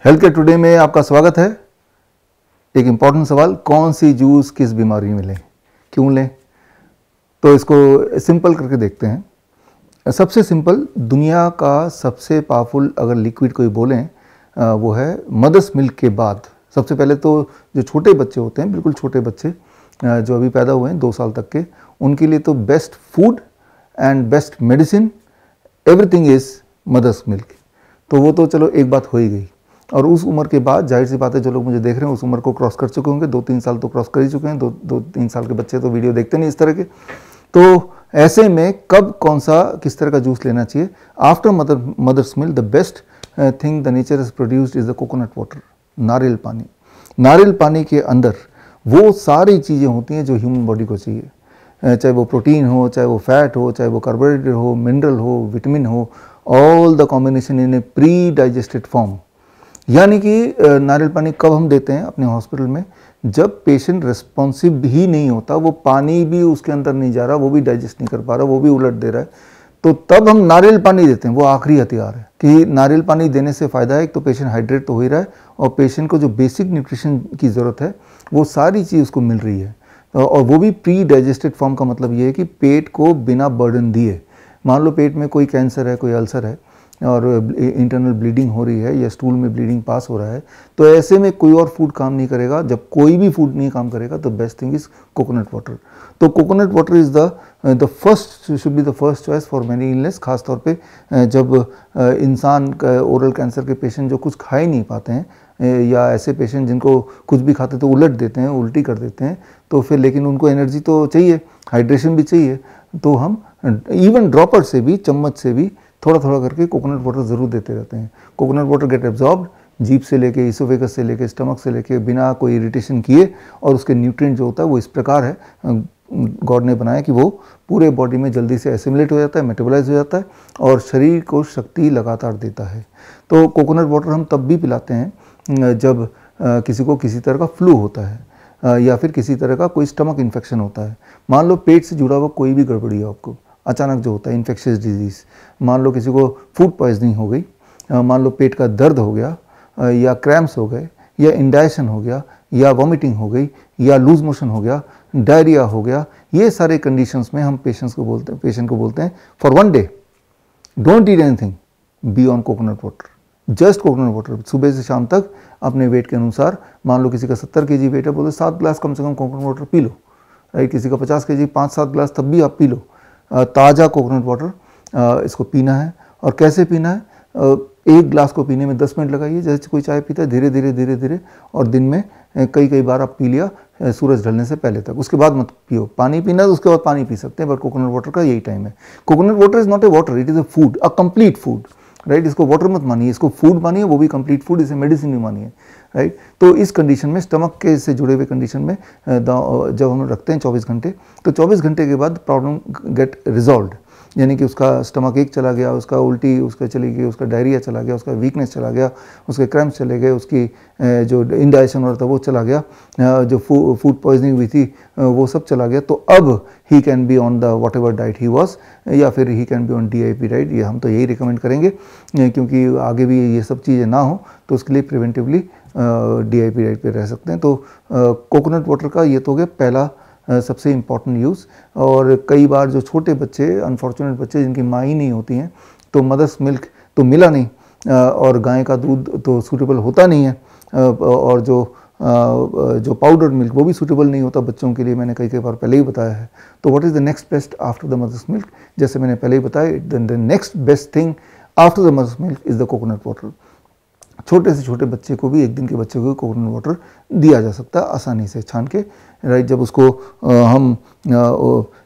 Health care today में आपका स्वागत है। एक इम्पॉर्टेंट सवाल, कौन सी जूस किस बीमारी में लें, क्यों लें? तो इसको सिंपल करके देखते हैं। सबसे सिंपल, दुनिया का सबसे पावरफुल अगर लिक्विड कोई बोलें वो है मदर्स मिल्क के बाद। सबसे पहले तो जो छोटे बच्चे होते हैं, बिल्कुल छोटे बच्चे जो अभी पैदा हुए हैं 2 साल तक के, उनके लिए तो best food and best medicine everything is mother's milk. तो वो तो चलो एक बात हो ही गई। और उस उम्र के बाद जाहिर सी बात है, जो लोग मुझे देख रहे हैं उस उम्र को क्रॉस कर चुके होंगे, 2-3 साल तो क्रॉस कर ही चुके हैं। 2-3 साल के बच्चे तो वीडियो देखते नहीं इस तरह के। तो ऐसे में कब कौन सा किस तरह का जूस लेना चाहिए? After mother's milk the best thing the nature is produced is the coconut water, नारियल पानी। नारियल पानी के अंदर वो सारी चीज़ें होती हैं जो ह्यूमन बॉडी को चाहिए, चाहे वो प्रोटीन हो, चाहे वो फैट हो, चाहे वो कार्बोहाइड्रेट हो, मिनरल हो, विटामिन हो, all the combination in A pre digested form. यानी कि नारियल पानी कब हम देते हैं अपने हॉस्पिटल में? जब पेशेंट रिस्पॉन्सिव ही नहीं होता, वो पानी भी उसके अंदर नहीं जा रहा, वो भी डाइजेस्ट नहीं कर पा रहा, वो भी उलट दे रहा है, तो तब हम नारियल पानी देते हैं। वो आखिरी हथियार है कि नारियल पानी देने से फ़ायदा है, एक तो पेशेंट हाइड्रेट तो हो ही रहा है और पेशेंट को जो बेसिक न्यूट्रिशन की ज़रूरत है वो सारी चीज़ उसको मिल रही है, और वो भी प्री डाइजेस्टेड फॉर्म। का मतलब ये है कि पेट को बिना बर्डन दिए। मान लो पेट में कोई कैंसर है, कोई अल्सर है और इंटरनल ब्लीडिंग हो रही है या स्टूल में ब्लीडिंग पास हो रहा है, तो ऐसे में कोई और फूड काम नहीं करेगा। जब कोई भी फूड नहीं काम करेगा तो best thing is coconut water. तो coconut water is the first, should be the first choice for many illness. खास तौर पे जब इंसान ओरल कैंसर के पेशेंट जो कुछ खा ही नहीं पाते हैं, या ऐसे पेशेंट जिनको कुछ भी खाते तो उलट देते हैं, उल्टी कर देते हैं, तो फिर लेकिन उनको एनर्जी तो चाहिए, हाइड्रेशन भी चाहिए, तो हम इवन ड्रॉपर से भी, चम्मच से भी थोड़ा थोड़ा करके कोकोनट वाटर ज़रूर देते रहते हैं। कोकोनट वाटर गेट एब्जॉर्ब्ड जीभ से लेके, इसोफेगस से लेके, स्टमक से लेके, बिना कोई इरिटेशन किए, और उसके न्यूट्रिएंट जो होता है वो इस प्रकार है, गॉड ने बनाया कि वो पूरे बॉडी में जल्दी से एसिमुलेट हो जाता है, मेटाबोलाइज हो जाता है और शरीर को शक्ति लगातार देता है। तो कोकोनट वाटर हम तब भी पिलाते हैं जब किसी को किसी तरह का फ्लू होता है या फिर किसी तरह का कोई स्टमक इन्फेक्शन होता है। मान लो पेट से जुड़ा हुआ कोई भी गड़बड़ी है आपको, अचानक जो होता है इन्फेक्शियस डिजीज़, मान लो किसी को फूड पॉइजनिंग हो गई, मान लो पेट का दर्द हो गया, या क्रैम्प्स हो गए, या इंडाइजेशन हो गया, या वॉमिटिंग हो गई, या लूज मोशन हो गया, डायरिया हो गया, ये सारे कंडीशंस में हम पेशेंट को बोलते हैं for 1 day don't eat anything beyond coconut water, just coconut water. सुबह से शाम तक अपने वेट के अनुसार, मान लो किसी का 70 kg वेट है, बोलते 7 ग्लास कम से कम coconut water P low, right? किसी का 50 kg 5-7 ग्लास तब भी आप पी लो ताज़ा कोकोनट वाटर। इसको पीना है, और कैसे पीना है? 1 ग्लास को पीने में 10 मिनट लगाइए, जैसे कोई चाय पीता है, धीरे धीरे धीरे धीरे, और दिन में कई बार आप पी लिया सूरज ढलने से पहले तक। उसके बाद मत पियो। पानी पीना है तो उसके बाद पानी पी सकते हैं, बट कोकोनट वाटर का यही टाइम है। Coconut water is not a water, it is a food, a complete food, right? इसको वाटर मत मानिए, इसको फूड मानिए, वो भी कंप्लीट फूड, इसे मेडिसिन भी मानिए, राइट? तो इस कंडीशन में, स्टमक के से जुड़े हुए कंडीशन में जब हम रखते हैं 24 घंटे, तो 24 घंटे के बाद प्रॉब्लम गेट रिजॉल्व्ड, यानी कि उसका स्टमक एक चला गया, उसका उल्टी उसका चली गई, उसका डायरिया चला गया, उसका वीकनेस चला गया, उसके क्रैम्प्स चले गए, उसकी जो इंडाइजेशन हो रहा था वो चला गया, जो फूड पॉइजनिंग हुई थी वो सब चला गया, तो अब he can be on the what ever diet he was, या फिर he can be on DIP diet. ये हम तो यही रिकमेंड करेंगे, क्योंकि आगे भी ये सब चीज़ें ना हो तो उसके लिए प्रिवेंटिवली DIP डाइट पे रह सकते हैं। तो कोकोनट वाटर का ये तो हो गया पहला सबसे इम्पॉर्टेंट यूज़। और कई बार जो छोटे बच्चे, अनफॉर्चुनेट बच्चे जिनकी माँ ही नहीं होती हैं, तो मदर्स मिल्क तो मिला नहीं, और गाय का दूध तो सूटेबल होता नहीं है, और जो पाउडर मिल्क वो भी सूटेबल नहीं होता बच्चों के लिए, मैंने कई बार पहले ही बताया है। तो what is the next best after the mother's milk? जैसे मैंने पहले ही बताया, the next best thing after the mother's milk is the coconut water. छोटे से छोटे बच्चे को भी, 1 दिन के बच्चे को भी कोकोनट वाटर दिया जा सकता है आसानी से छान के, राइट? जब उसको हम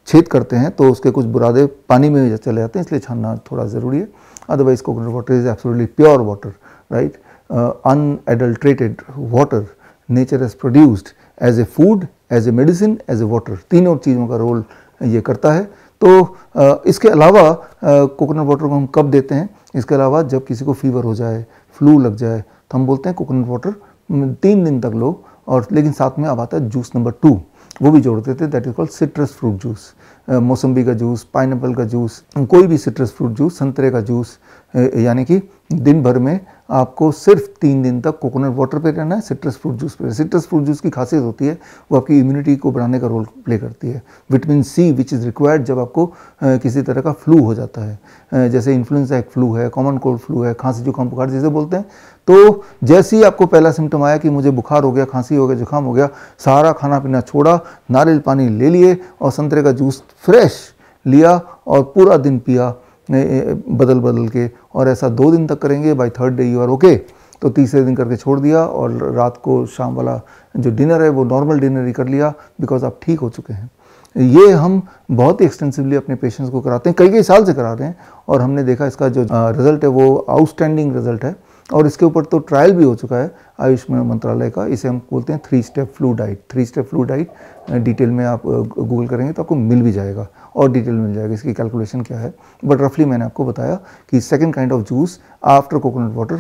छेद करते हैं तो उसके कुछ बुरादे पानी में चले जाते हैं, इसलिए छानना थोड़ा ज़रूरी है। Otherwise coconut water is absolutely pure water, right? Unadulterated water nature has produced as a food, as a medicine, as a water, तीनों चीज़ों का रोल ये करता है। तो इसके अलावा कोकोनट वाटर को हम कब देते हैं? इसके अलावा जब किसी को फीवर हो जाए, फ्लू लग जाए, तो हम बोलते हैं कोकोनट वाटर 3 दिन तक लो, और लेकिन साथ में अब आता है जूस नंबर 2, वो भी जोड़ देते हैं, that is called citrus fruit juice, मौसम्बी का जूस, पाइनएप्पल का जूस, कोई भी सिट्रस फ्रूट जूस, संतरे का जूस, यानी कि दिन भर में आपको सिर्फ 3 दिन तक कोकोनट वाटर पे रहना है, सिट्रस फ्रूट जूस पे। सिट्रस फ्रूट जूस की खासियत होती है वो आपकी इम्यूनिटी को बढ़ाने का रोल प्ले करती है। Vitamin C which is required जब आपको किसी तरह का फ्लू हो जाता है, जैसे इन्फ्लुएंजा एक फ्लू है, कॉमन कोल्ड फ्लू है, खांसी जुकाम बुखार जैसे बोलते हैं। तो जैसे ही आपको पहला सिम्टम आया कि मुझे बुखार हो गया, खांसी हो गया, जुकाम हो गया, सारा खाना पीना छोड़ा, नारियल पानी ले लिए और संतरे का जूस फ्रेश लिया और पूरा दिन पिया बदल बदल के, और ऐसा 2 दिन तक करेंगे। By 3rd day you are okay. तो तीसरे दिन करके छोड़ दिया और रात को शाम वाला जो डिनर है वो नॉर्मल डिनर ही कर लिया, बिकॉज आप ठीक हो चुके हैं। ये हम बहुत ही एक्सटेंसिवली अपने पेशेंट्स को कराते हैं, कई साल से करा रहे हैं, और हमने देखा इसका जो रिजल्ट है वो आउटस्टैंडिंग रिजल्ट है। और इसके ऊपर तो ट्रायल भी हो चुका है आयुष मंत्रालय का। इसे हम बोलते हैं 3 step flu diet. 3 step flu diet detail में आप गूगल करेंगे तो आपको मिल भी जाएगा और डिटेल मिल जाएगा इसकी कैलकुलेशन क्या है। बट रफली मैंने आपको बताया कि second kind of juice after coconut water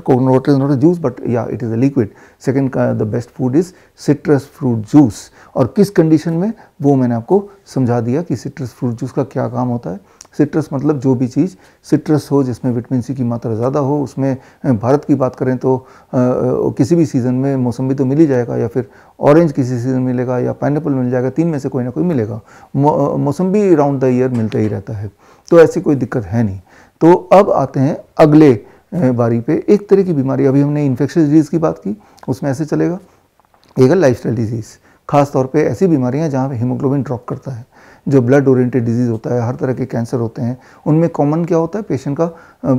is not a juice but ya it is a liquid. Second का the best food is citrus fruit juice. और किस कंडीशन में वो मैंने आपको समझा दिया कि सिट्रस फ्रूट जूस का क्या काम होता है। सिट्रस मतलब जो भी चीज़ सिट्रस हो, जिसमें विटामिन सी की मात्रा ज़्यादा हो। उसमें भारत की बात करें तो किसी भी सीज़न में मौसम्बी तो मिल ही जाएगा, या फिर ऑरेंज किसी सीज़न मिलेगा, या पाइनएप्पल मिल जाएगा, 3 में से कोई ना कोई मिलेगा। मौसम्बी राउंड द ईयर मिलता ही रहता है, तो ऐसी कोई दिक्कत है नहीं। तो अब आते हैं अगले बारी पे। एक तरह की बीमारी, अभी हमने इन्फेक्शियस डिजीज़ की बात की, उसमें ऐसे चलेगा। एक है लाइफस्टाइल डिजीज़, खास तौर पे ऐसी बीमारियां जहाँ पे हीमोग्लोबिन ड्रॉप करता है, जो ब्लड ओरिएंटेड डिजीज़ होता है, हर तरह के कैंसर होते हैं, उनमें कॉमन क्या होता है, पेशेंट का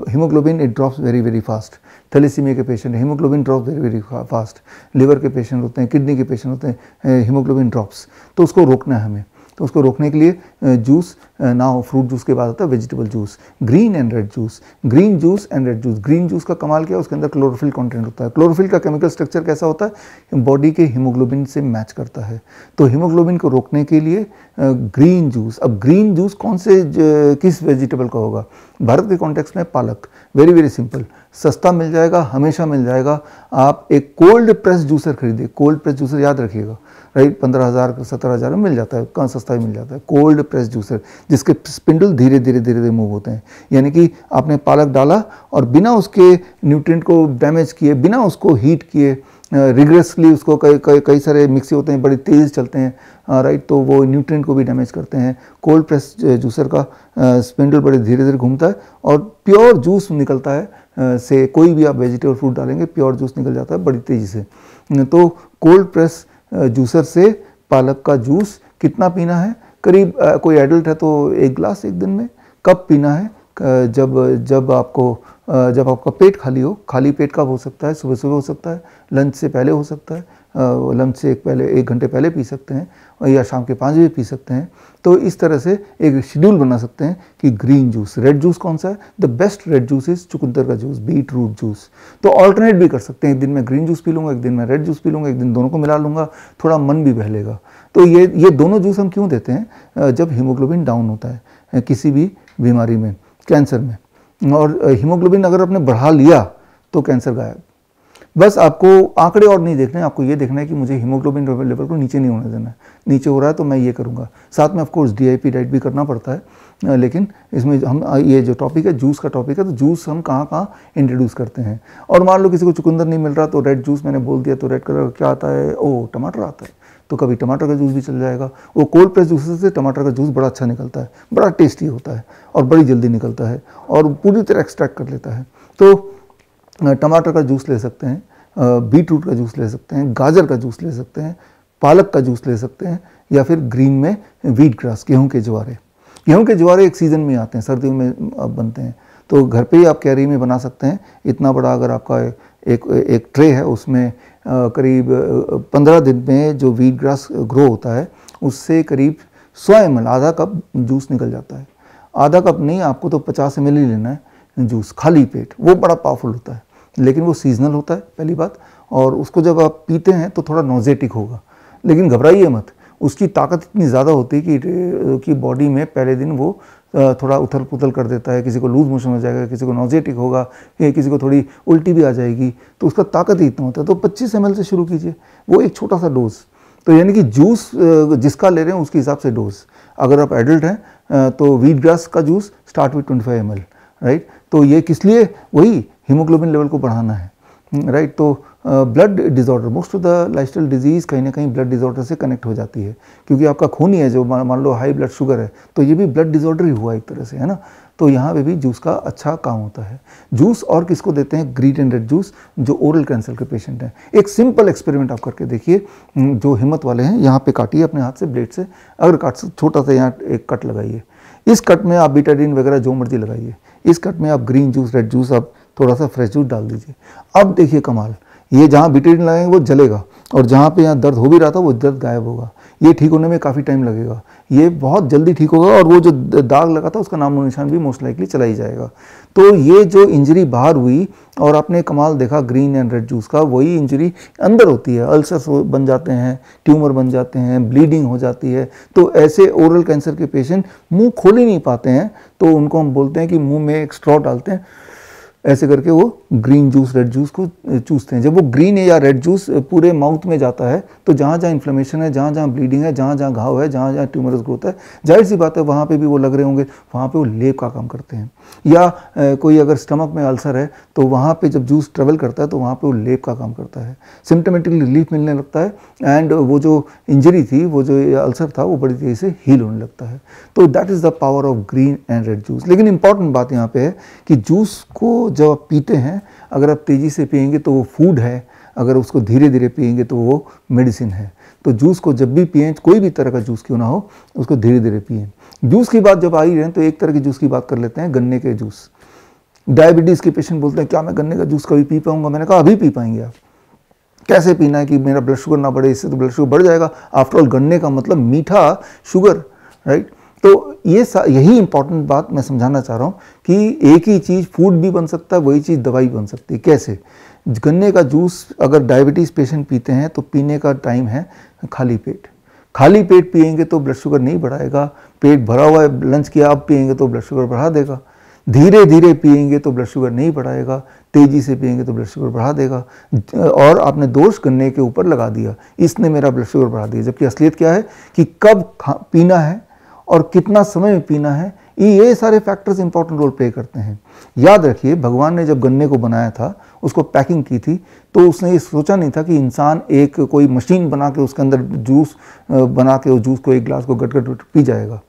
haemoglobin it drops very fast. Thalassaemia के patient haemoglobin drop very fast. Liver के पेशेंट होते हैं, किडनी के पेशेंट होते हैं, हीमोग्लोबिन ड्रॉप्स। तो उसको रोकना है हमें। तो उसको रोकने के लिए जूस ना हो, फ्रूट जूस के बाद आता है vegetable juice, green and red juice. Green juice and red juice, green juice का कमाल क्या है, उसके अंदर क्लोरोफिल कंटेंट होता है। क्लोरोफिल का केमिकल स्ट्रक्चर कैसा होता है, बॉडी के हीमोग्लोबिन से मैच करता है। तो हीमोग्लोबिन को रोकने के लिए ग्रीन जूस। अब ग्रीन जूस कौन से किस वेजिटेबल का होगा, भारत के कॉन्टेक्स्ट में पालक। वेरी सिंपल, सस्ता मिल जाएगा, हमेशा मिल जाएगा। आप एक कोल्ड प्रेस जूसर खरीदिए, कोल्ड प्रेस जूसर याद रखिएगा, राइट, 15,000 17,000 में मिल जाता है, कहाँ सस्ता ही मिल जाता है। कोल्ड प्रेस जूसर जिसके स्पिंडल धीरे धीरे मूव होते हैं, यानी कि आपने पालक डाला और बिना उसके न्यूट्रिएंट को डैमेज किए, बिना उसको हीट किए, रिग्रेसली उसको कई सारे मिक्सी होते हैं, बड़ी तेज़ चलते हैं, राइट, तो वो न्यूट्रिएंट को भी डैमेज करते हैं। कोल्ड प्रेस जूसर का स्पिंडल बड़े धीरे घूमता है और प्योर जूस निकलता है। से कोई भी आप वेजिटेबल फ्रूट डालेंगे प्योर जूस निकल जाता है बड़ी तेज़ी से। तो कोल्ड प्रेस जूसर से पालक का जूस कितना पीना है, करीब कोई एडल्ट है तो 1 गिलास एक दिन में। कब पीना है, जब आपका पेट खाली हो। खाली पेट कब हो सकता है, सुबह हो सकता है, लंच से पहले हो सकता है, लंच से 1 घंटे पहले पी सकते हैं, या शाम के 5 बजे पी सकते हैं। तो इस तरह से एक शेड्यूल बना सकते हैं कि ग्रीन जूस। रेड जूस कौन सा है, the best red juice is चुकंदर का जूस, बीट रूट जूस। तो ऑल्टरनेट भी कर सकते हैं, एक दिन में ग्रीन जूस पी लूँगा, एक दिन में रेड जूस पी लूँगा, एक दिन दोनों को मिला लूँगा, थोड़ा मन भी बहलेगा। तो ये दोनों जूस हम क्यों देते हैं, जब हीमोग्लोबिन डाउन होता है किसी भी बीमारी में, कैंसर में। और हीमोग्लोबिन अगर आपने बढ़ा लिया तो कैंसर गायब। बस आपको आंकड़े और नहीं देखने, आपको ये देखना है कि मुझे हीमोग्लोबिन लेवल को नीचे नहीं होने देना है। नीचे हो रहा है तो मैं ये करूँगा। साथ में ऑफकोर्स DIP डाइट भी करना पड़ता है, लेकिन इसमें हम ये जो टॉपिक है जूस का टॉपिक है, तो जूस हम कहाँ इंट्रोड्यूस करते हैं। और मान लो किसी को चुकंदर नहीं मिल रहा तो रेड जूस मैंने बोल दिया, तो रेड कलर क्या आता है, टमाटर आता है, तो कभी टमाटर का जूस भी चल जाएगा। वो कोल्ड प्रेस जूस से टमाटर का जूस बड़ा अच्छा निकलता है, बड़ा टेस्टी होता है और बड़ी जल्दी निकलता है और पूरी तरह एक्सट्रैक्ट कर लेता है। तो टमाटर का जूस ले सकते हैं, बीट रूट का जूस ले सकते हैं, गाजर का जूस ले सकते हैं, पालक का जूस ले सकते हैं, या फिर ग्रीन में व्हीट ग्रास, गेहूं के ज्वारे। गेहूं के ज्वारे एक सीज़न में आते हैं, सर्दियों में अब बनते हैं, तो घर पे ही आप कैरी में बना सकते हैं। इतना बड़ा अगर आपका एक ट्रे है, उसमें करीब 15 दिन में जो व्हीट ग्रास ग्रो होता है उससे करीब 100 ml, आधा कप जूस निकल जाता है। आधा कप नहीं, आपको तो 50 ml ही लेना है जूस, खाली पेट। वो बड़ा पावरफुल होता है, लेकिन वो सीजनल होता है पहली बात, और उसको जब आप पीते हैं तो थोड़ा नॉजेटिक होगा, लेकिन घबराइए मत। उसकी ताकत इतनी ज़्यादा होती है कि बॉडी में पहले दिन वो थोड़ा उथल पुथल कर देता है। किसी को लूज मोशन हो जाएगा, किसी को नॉजेटिक होगा, किसी को थोड़ी उल्टी भी आ जाएगी, तो उसका ताकत ही इतना होता है। तो 25 ml से शुरू कीजिए, वो एक छोटा सा डोज। तो यानी कि जूस जिसका ले रहे हैं उसके हिसाब से डोज। अगर आप एडल्ट हैं तो व्हीट ग्रास का juice start with 25 ml, right. तो ये किस लिए, वही हीमोग्लोबिन लेवल को बढ़ाना है, राइट। तो blood disorder, most of the lifestyle disease कहीं ना कहीं ब्लड डिज़ॉर्डर से कनेक्ट हो जाती है, क्योंकि आपका खून ही है जो मान लो हाई ब्लड शुगर है तो ये भी ब्लड डिज़ॉर्डर ही हुआ एक तरह से, है ना। तो यहाँ पे भी जूस का अच्छा काम होता है। जूस और किसको देते हैं, ग्रीन एंड रेड जूस, जो ओरल कैंसर के पेशेंट हैं। एक सिंपल एक्सपेरिमेंट आप करके देखिए, जो हिम्मत वाले हैं यहाँ पे काटिए अपने हाथ से ब्लेड से, अगर काट से छोटा सा यहाँ एक कट लगाइए, इस कट में आप बीटाडीन वगैरह जो मर्जी लगाइए, इस कट में आप ग्रीन जूस, रेड जूस, आप थोड़ा सा फ्रेश जूस डाल दीजिए। अब देखिए कमाल, ये जहाँ बीटाडीन लगाएंगे वो जलेगा, और जहाँ पे यहाँ दर्द हो भी रहा था वो दर्द गायब होगा। ये ठीक होने में काफ़ी टाइम लगेगा, ये बहुत जल्दी ठीक होगा, और वो जो दाग लगा था उसका नामो निशान भी मोस्ट लाइकली चला ही जाएगा। तो ये जो इंजरी बाहर हुई और आपने कमाल देखा ग्रीन एंड रेड जूस का, वही इंजरी अंदर होती है, अल्सर्स बन जाते हैं, ट्यूमर बन जाते हैं, ब्लीडिंग हो जाती है। तो ऐसे ओरल कैंसर के पेशेंट मुंह खोल ही नहीं पाते हैं, तो उनको हम बोलते हैं कि मुंह में एक स्ट्रॉ डालते हैं, ऐसे करके वो ग्रीन जूस, रेड जूस को चूसते हैं। जब वो ग्रीन या रेड जूस पूरे माउथ में जाता है तो जहाँ जहाँ इन्फ्लेमेशन है, जहाँ जहाँ ब्लीडिंग है, जहाँ जहाँ घाव है, जहाँ जहाँ ट्यूमरस ग्रोथ है, जाहिर सी बात है वहाँ पे भी वो लग रहे होंगे, वहाँ पे वो लेप का काम करते हैं। या कोई अगर स्टमक में अल्सर है तो वहाँ पे जब जूस ट्रेवल करता है तो वहाँ पे वो लेप का काम करता है, सिम्टमेटिक रिलीफ मिलने लगता है, एंड वो जो इंजरी थी, वो जो अल्सर था, वो बड़ी तेज़ी से हील होने लगता है। तो that is the power of green and red juice. लेकिन इंपॉर्टेंट बात यहाँ पे है कि जूस को जब आप पीते हैं, अगर आप तेज़ी से पिएंगे तो वो फूड है, अगर उसको धीरे धीरे पिएंगे तो वो मेडिसिन है। तो जूस को जब भी पिएं, कोई भी तरह का जूस क्यों ना हो, उसको धीरे धीरे पिएं। जूस की बात जब आ ही रहे हैं तो एक तरह के जूस की बात कर लेते हैं, गन्ने के जूस। डायबिटीज़ के पेशेंट बोलते हैं क्या मैं गन्ने का जूस कभी पी पाऊंगा? मैंने कहा अभी पी पाएंगे आप। कैसे पीना है कि मेरा ब्लड शुगर ना बढ़े, इससे तो ब्लड शुगर बढ़ जाएगा। आफ्टर ऑल गन्ने का मतलब मीठा शुगर, राइट। तो यही इंपॉर्टेंट बात मैं समझाना चाह रहा हूँ कि एक ही चीज़ फूड भी बन सकता है, वही चीज़ दवाई बन सकती है। कैसे? गन्ने का जूस अगर डायबिटीज़ पेशेंट पीते हैं तो पीने का टाइम है खाली पेट। खाली पेट पिएंगे तो ब्लड शुगर नहीं बढ़ाएगा, पेट भरा हुआ है, लंच किया आप पिएंगे तो ब्लड शुगर बढ़ा देगा। धीरे धीरे पिएंगे तो ब्लड शुगर नहीं बढ़ाएगा, तेज़ी से पिएंगे तो ब्लड शुगर बढ़ा देगा। और आपने दोष गन्ने के ऊपर लगा दिया, इसने मेरा ब्लड शुगर बढ़ा दिया। जबकि असलियत क्या है कि कब पीना है और कितना समय में पीना है, ये सारे फैक्टर्स इंपॉर्टेंट रोल प्ले करते हैं। याद रखिए, भगवान ने जब गन्ने को बनाया था, उसको पैकिंग की थी, तो उसने ये सोचा नहीं था कि इंसान एक कोई मशीन बना के उसके अंदर जूस बना के उस जूस को एक ग्लास को गट गट पी जाएगा।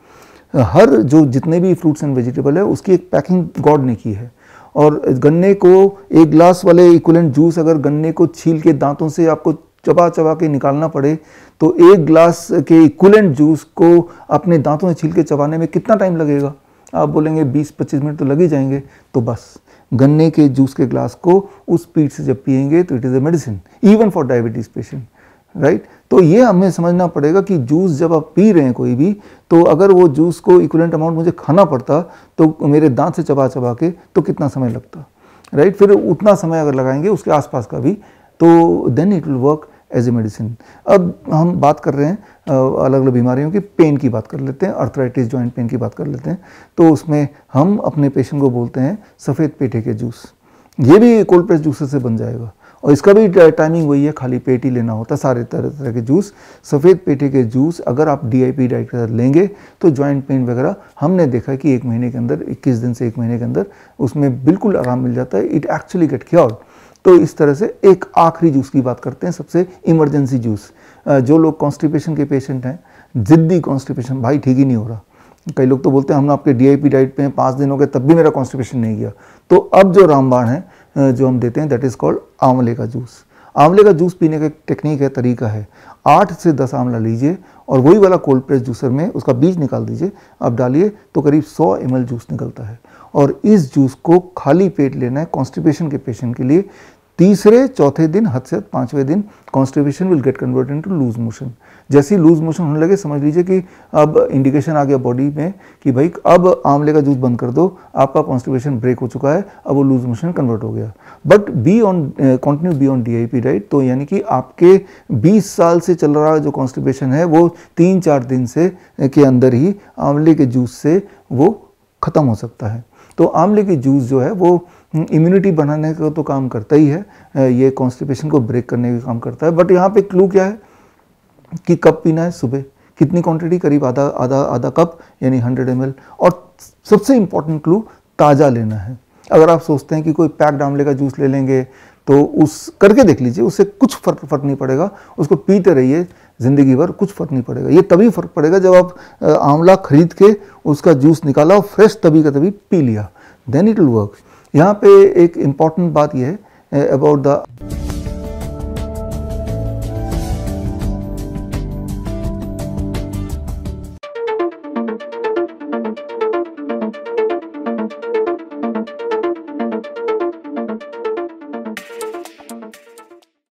हर जो जितने भी फ्रूट्स एंड वेजिटेबल है उसकी एक पैकिंग गॉड ने की है। और गन्ने को एक ग्लास वाले इक्विवेलेंट जूस, अगर गन्ने को छील के दांतों से आपको चबा चबा के निकालना पड़े तो एक ग्लास के इक्विवेलेंट जूस को अपने दांतों से छील के चबाने में कितना टाइम लगेगा? आप बोलेंगे 20-25 मिनट तो लग ही जाएंगे। तो बस गन्ने के जूस के ग्लास को उस स्पीड से जब पिएंगे तो it is a medicine even for diabetes patient, right. तो ये हमें समझना पड़ेगा कि जूस जब आप पी रहे हैं कोई भी, तो अगर वो जूस को इक्विवेलेंट अमाउंट मुझे खाना पड़ता तो मेरे दांत से चबा चबा के तो कितना समय लगता, राइट। फिर उतना समय अगर लगाएंगे उसके आसपास का भी, तो then it will work as a medicine. अब हम बात कर रहे हैं अलग अलग बीमारियों की, पेन की बात कर लेते हैं, अर्थराइटिस जॉइंट पेन की बात कर लेते हैं। तो उसमें हम अपने पेशेंट को बोलते हैं सफ़ेद पेठे के जूस। ये भी कोल्ड प्रेस जूसेस से बन जाएगा और इसका भी टाइमिंग वही है, खाली पेट ही लेना होता है सारे तरह तरह के जूस। सफ़ेद पेठे के जूस अगर आप DIP डाइट के साथ लेंगे तो जॉइंट पेन वगैरह हमने देखा कि 1 महीने के अंदर, 21 दिन से 1 महीने के अंदर उसमें बिल्कुल आराम मिल जाता है। It actually get cured. तो इस तरह से एक आखिरी जूस की बात करते हैं, सबसे इमरजेंसी जूस। जो लोग कॉन्स्टिपेशन के पेशेंट हैं, जिद्दी कॉन्स्टिपेशन, भाई ठीक ही नहीं हो रहा, कई लोग तो बोलते हैं हम आपके DIP डाइट पे हैं, 5 दिन हो गए तब भी मेरा कॉन्स्टिपेशन नहीं गया, तो अब जो रामबाण है जो हम देते हैं दैट इज़ कॉल्ड आंवले का जूस। आंवले का जूस पीने का एक टेक्निक है, तरीका है, 8 से 10 आंवला लीजिए और वही वाला कोल्ड प्रेस जूसर में उसका बीज निकाल दीजिए, आप डालिए तो करीब 100 ml जूस निकलता है। और इस जूस को खाली पेट लेना है कॉन्स्टिपेशन के पेशेंट के लिए। तीसरे चौथे दिन, हद से 5वें दिन constipation will get converted into loose motion. जैसे ही लूज मोशन होने लगे समझ लीजिए कि अब इंडिकेशन आ गया बॉडी में कि भाई अब आंवले का जूस बंद कर दो, आपका कॉन्स्टिपेशन ब्रेक हो चुका है, अब वो लूज मोशन कन्वर्ट हो गया। But continue be on DIP diet. तो यानी कि आपके 20 साल से चल रहा जो कॉन्स्टिपेशन है वो 3-4 दिन से के अंदर ही आंवले के जूस से वो ख़त्म हो सकता है। तो आंवले की जूस जो है वो इम्यूनिटी बढ़ाने का तो काम करता ही है, ये कॉन्स्टिपेशन को ब्रेक करने का काम करता है। बट यहाँ पे क्लू क्या है कि कब पीना है? सुबह। कितनी क्वांटिटी, करीब आधा आधा आधा कप यानी 100 ml। और सबसे इम्पॉर्टेंट क्लू, ताज़ा लेना है। अगर आप सोचते हैं कि कोई पैक्ड आंवले का जूस ले लेंगे तो उस करके देख लीजिए, उससे कुछ फर्क नहीं पड़ेगा, उसको पीते रहिए ज़िंदगी भर, कुछ फ़र्क नहीं पड़ेगा। ये तभी फ़र्क पड़ेगा जब आप आंवला खरीद के उसका जूस निकाला और फ्रेश तभी का तभी पी लिया, देन इट विल वर्क। यहाँ पे एक इम्पॉर्टेंट बात यह है अबाउट द